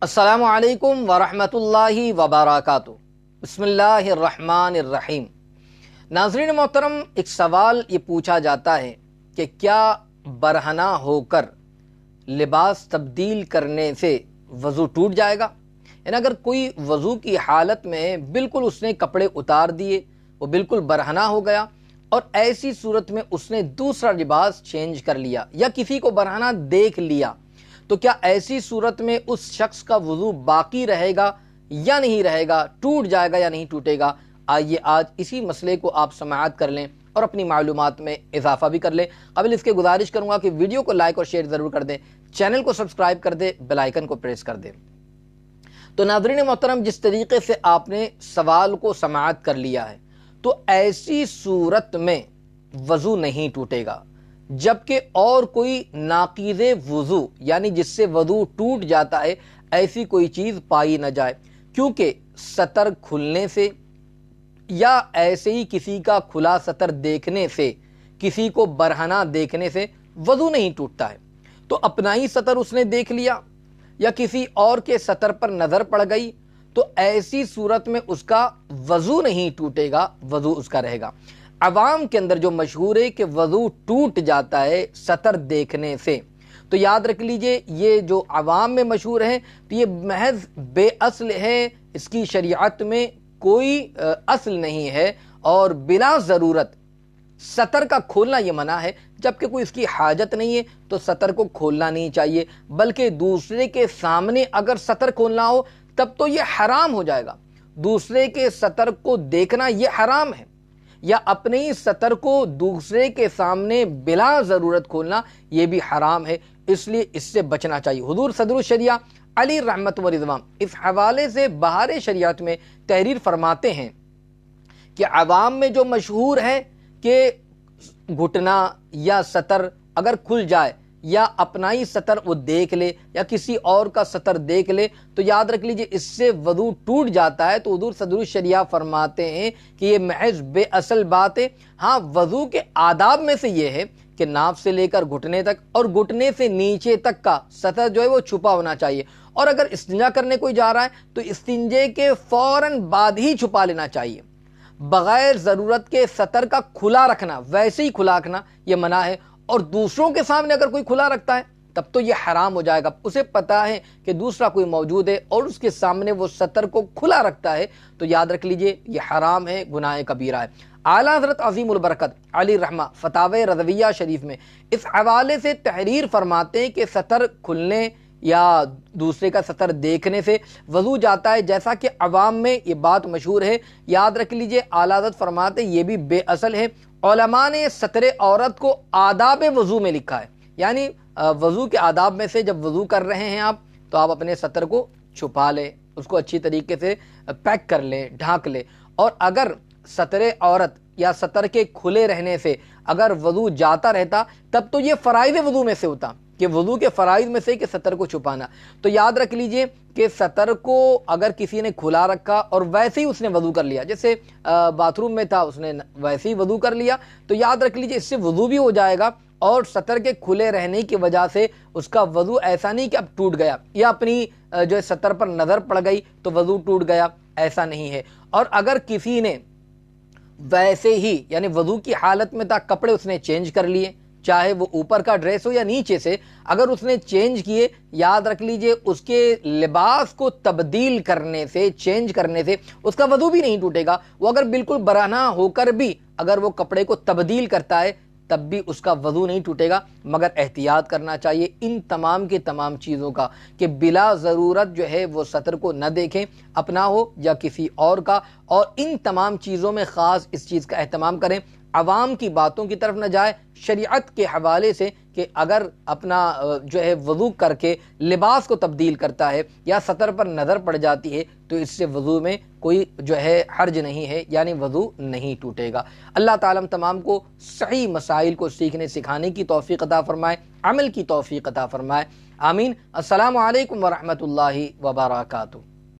السلام علیکم ورحمۃ وبرکاتہ۔ بسم اللہ الرحمن الرحیم۔ ناظرین محترم، ایک سوال یہ پوچھا جاتا ہے کہ کیا برہنہ ہو کر لباس تبدیل کرنے سے وضو ٹوٹ جائے گا؟ یعنی اگر کوئی وضو کی حالت میں بالکل اس نے کپڑے اتار دیے، وہ بالکل برہنہ ہو گیا، اور ایسی صورت میں اس نے دوسرا لباس چینج کر لیا یا کسی کو برہنہ دیکھ لیا، تو کیا ایسی صورت میں اس شخص کا وضو باقی رہے گا یا نہیں رہے گا، ٹوٹ جائے گا یا نہیں ٹوٹے گا؟ آئیے آج اسی مسئلے کو آپ سماعت کر لیں اور اپنی معلومات میں اضافہ بھی کر لیں۔ قبل اس کے گزارش کروں گا کہ ویڈیو کو لائک اور شیئر ضرور کر دیں، چینل کو سبسکرائب کر دیں، بیل آئیکن کو پریس کر دیں۔ تو ناظرین محترم، جس طریقے سے آپ نے سوال کو سماعت کر لیا ہے، تو ایسی صورت میں وضو نہیں ٹوٹے گا جبکہ اور کوئی ناقض وضو یعنی جس سے وضو ٹوٹ جاتا ہے ایسی کوئی چیز پائی نہ جائے، کیونکہ سطر کھلنے سے یا ایسے ہی کسی کا کھلا سطر دیکھنے سے، کسی کو برہنہ دیکھنے سے وضو نہیں ٹوٹتا ہے۔ تو اپنا ہی سطر اس نے دیکھ لیا یا کسی اور کے سطر پر نظر پڑ گئی، تو ایسی صورت میں اس کا وضو نہیں ٹوٹے گا، وضو اس کا رہے گا۔ عوام کے اندر جو مشہور ہے کہ وضو ٹوٹ جاتا ہے سطر دیکھنے سے، تو یاد رکھ لیجئے یہ جو عوام میں مشہور ہے تو یہ محض بے اصل ہے، اس کی شریعت میں کوئی اصل نہیں ہے، اور بلا ضرورت سطر کا کھولنا یہ منع ہے۔ جبکہ کوئی اس کی حاجت نہیں ہے تو سطر کو کھولنا نہیں چاہیے، بلکہ دوسرے کے سامنے اگر سطر کھولنا ہو تب تو یہ حرام ہو جائے گا۔ دوسرے کے سطر کو دیکھنا یہ حرام ہے، یا اپنے ہی سطر کو دوسرے کے سامنے بلا ضرورت کھولنا یہ بھی حرام ہے، اس لیے اس سے بچنا چاہیے۔ حضور صدر الشریعہ علی رحمت و رضوان اس حوالے سے بہار شریعت میں تحریر فرماتے ہیں کہ عوام میں جو مشہور ہے کہ گھٹنا یا سطر اگر کھل جائے یا اپنا ہی سطر وہ دیکھ لے یا کسی اور کا سطر دیکھ لے تو یاد رکھ لیجئے اس سے وضو ٹوٹ جاتا ہے۔ تو حضور صدر الشریعہ فرماتے ہیں کہ یہ محض بے اصل بات ہے۔ ہاں، وضو کے آداب میں سے یہ ہے کہ ناف سے لے کر گھٹنے تک اور گھٹنے سے نیچے تک کا سطر جو ہے وہ چھپا ہونا چاہیے، اور اگر استنجا کرنے کوئی جا رہا ہے تو استنجے کے فوراً بعد ہی چھپا لینا چاہیے۔ بغیر ضرورت کے سطر کا کھلا رکھنا، ویسے ہی کھلا رکھنا یہ منع ہے، اور دوسروں کے سامنے اگر کوئی کھلا رکھتا ہے تب تو یہ حرام ہو جائے گا۔ اسے پتا ہے کہ دوسرا کوئی موجود ہے اور اس کے سامنے وہ سطر کو کھلا رکھتا ہے تو یاد رکھ لیجئے یہ حرام ہے، گناہ کبیرہ ہے۔ اعلیٰ حضرت عظیم البرکت علی رحمہ فتاوی رضویہ شریف میں اس حوالے سے تحریر فرماتے ہیں کہ سطر کھلنے یا دوسرے کا سطر دیکھنے سے وضو جاتا ہے، جیسا کہ عوام میں یہ بات مشہور ہے۔ یاد رکھ لیجئے اعلیٰ حضرت فرماتے ہیں یہ بھی بے اصل ہے۔ علماء نے سطر عورت کو آداب وضو میں لکھا ہے، یعنی وضو کے آداب میں سے جب وضو کر رہے ہیں آپ تو آپ اپنے سطر کو چھپا لیں، اس کو اچھی طریقے سے پیک کر لیں، ڈھانک لیں، اور اگر سطر عورت یا سطر کے کھلے رہنے سے اگر وضو جاتا رہتا تب تو یہ فرائض وضو میں سے ہوتا کہ وضو کے فرائض میں سے کہ سطر کو چھپانا۔ تو یاد رکھ لیجئے کہ سطر کو اگر کسی نے کھلا رکھا اور ویسے ہی اس نے وضو کر لیا، جیسے باتھ روم میں تھا اس نے ویسے ہی وضو کر لیا، تو یاد رکھ لیجئے اس سے وضو بھی ہو جائے گا، اور سطر کے کھلے رہنے کی وجہ سے اس کا وضو ایسا نہیں کہ اب ٹوٹ گیا یا اپنی جو سطر پر نظر پڑ گئی تو وضو ٹوٹ گیا، ایسا نہیں ہے۔ اور اگر کسی نے ویسے ہی یعنی وضو کی حالت میں تھا، کپڑے اس نے چینج کر لیے، چاہے وہ اوپر کا ڈریس ہو یا نیچے سے، اگر اس نے چینج کیے، یاد رکھ لیجئے اس کے لباس کو تبدیل کرنے سے، چینج کرنے سے اس کا وضو بھی نہیں ٹوٹے گا۔ وہ اگر بالکل برہنہ ہو کر بھی اگر وہ کپڑے کو تبدیل کرتا ہے تب بھی اس کا وضو نہیں ٹوٹے گا، مگر احتیاط کرنا چاہیے ان تمام کی تمام چیزوں کا کہ بلا ضرورت جو ہے وہ سطر کو نہ دیکھیں، اپنا ہو یا کسی اور کا، اور ان تمام چیزوں میں خاص اس چیز کا اہتمام کریں، عوام کی باتوں کی طرف نہ جائے۔ شریعت کے حوالے سے کہ اگر اپنا جو ہے وضو کر کے لباس کو تبدیل کرتا ہے یا سطر پر نظر پڑ جاتی ہے تو اس سے وضو میں کوئی جو ہے حرج نہیں ہے، یعنی وضو نہیں ٹوٹے گا۔ اللہ تعالیٰ ہم تمام کو صحیح مسائل کو سیکھنے سکھانے کی توفیق عطا فرمائے، عمل کی توفیق عطا فرمائے، آمین۔ السلام علیکم ورحمۃ اللہ وبرکاتہ۔